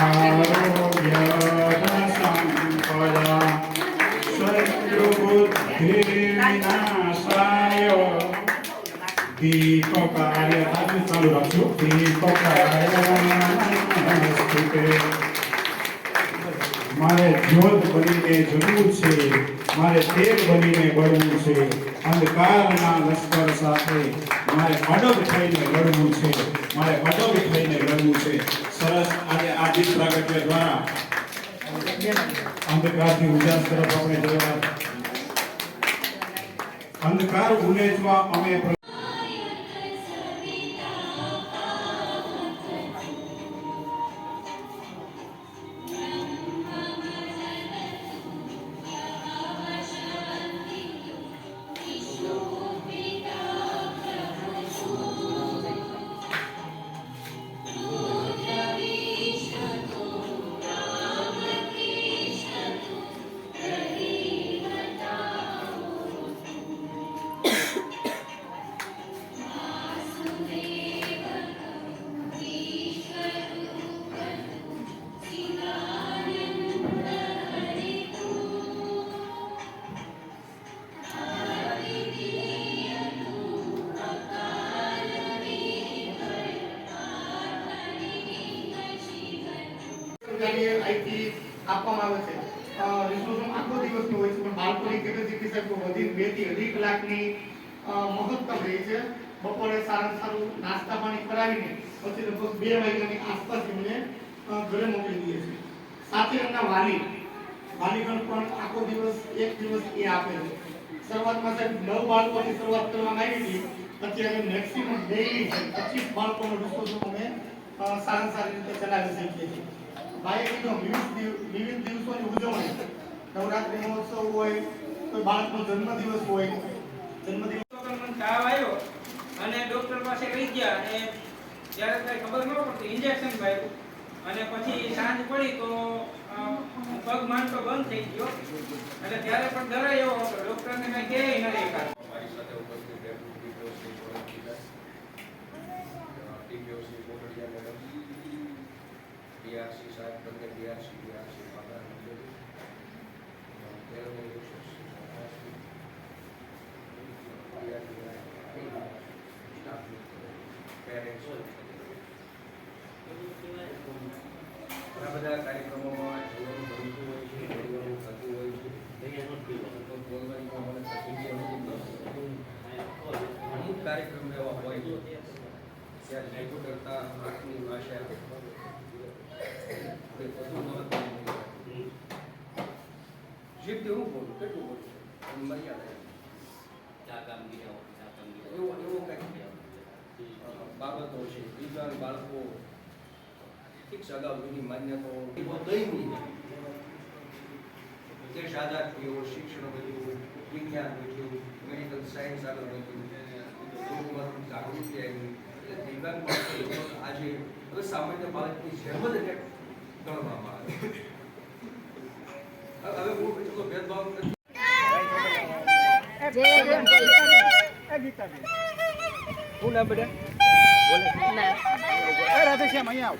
आरोग्यसम्पदा शत्रुबुद्धिविनाशाय दीपकाय चालू रखो दीपकाय नमस्ते मारे ज्योत बनीने जरूर छे मारे तेज बनीने बढ़વું છે અંધકારના લશ્કર સાથે મારે અડગ થઈને લડવું છે મારે અડગ થઈને લડવું છે સરસ આજે આ દીપ પ્રાગટ્ય દ્વારા અંધકારથી ઉજાસ તરફ આપણે જવા અંધકાર ઉલેચવા અમે આઈથી આપવામાં આવે છે રિસોર્સનો આખો દિવસનો હોય છે પણ બાળકોની કેપેસિટી સાહેબ વધી 2 થી 2.5 કલાકની મહત્તમ રહે છે બપોરે સારું નાસ્તા પાણી કરાવીને પછી લગભગ 2 વાગ્યાની આસપાસ એમને ઘરે મોકલી દઈએ છીએ સાથે એમના વાલીગણ પણ આખો દિવસ એક દિવસ એ આપે છે શરૂઆતમાં સાહેબ 9 બાળકોની શરૂઆત કરવામાં આવી હતી અત્યારે મેક્સિમમ ડેઈલી 25 બાળકોનો રિસોર્સ અમે સારી રીતે ચલાવી શકીએ છીએ બાળકનો વિવિધ દિવસોની ઉજવણી નવરાત્રી મહોત્સવ હોય કોઈ બાળકનો જન્મદિવસ હોય જન્મદિવસ તાવ આવ્યો અને ડોક્ટર પાસે લઈ ગયા અને જ્યારે કઈ ખબર ન પડતી ઇન્જેક્શન માર્યું અને પછી સાંજ પડી તો પગ માંડતો બંધ થઈ ગયો એટલે ત્યારે પણ ડરાય એવો હતો ડોક્ટરને કઈ કહે ન એકાદ મારી સાથે ઉપસ્થિત ડેપ્યુટી ટીપીઓસી કોટડિયા મેડમ ડીઆરસી સાહેબ બંને ડીઆરસી પાડા ઘણા બધા કાર્યક્રમોમાં જોવાનું બનતું હોય છે જોવાનું થતું હોય છે બોલવાની મને તકલીફ અમુક કાર્યક્રમ એવા હોય છે ત્યારે ભેગું કરતા આંખની ભાષા જીભથી હું બોલું કેટલું બોલું મર્યાદા એવું કંઈક બાબતો છે દિવ્યાંગ બાળકો ઠીક અગાઉ જૂની માન્યતાઓ દૈનિક દેશ આઝાદ થયો શિક્ષણ વધ્યું વિજ્ઞાન વધ્યું મેડિકલ સાયન્સ આગળ વધ્યું લોકોમાં જાગૃતિ આવી એટલે દિવ્યાંગ બાળકો આજે હવે સામાન્ય બાળકની જેમ જ એટલે ગણવામાં આવે હવે હું એટલો ભેદભાવ નથી શું નામ બેટા બોલે ના રાધેશ્યામ અહીંયા આવો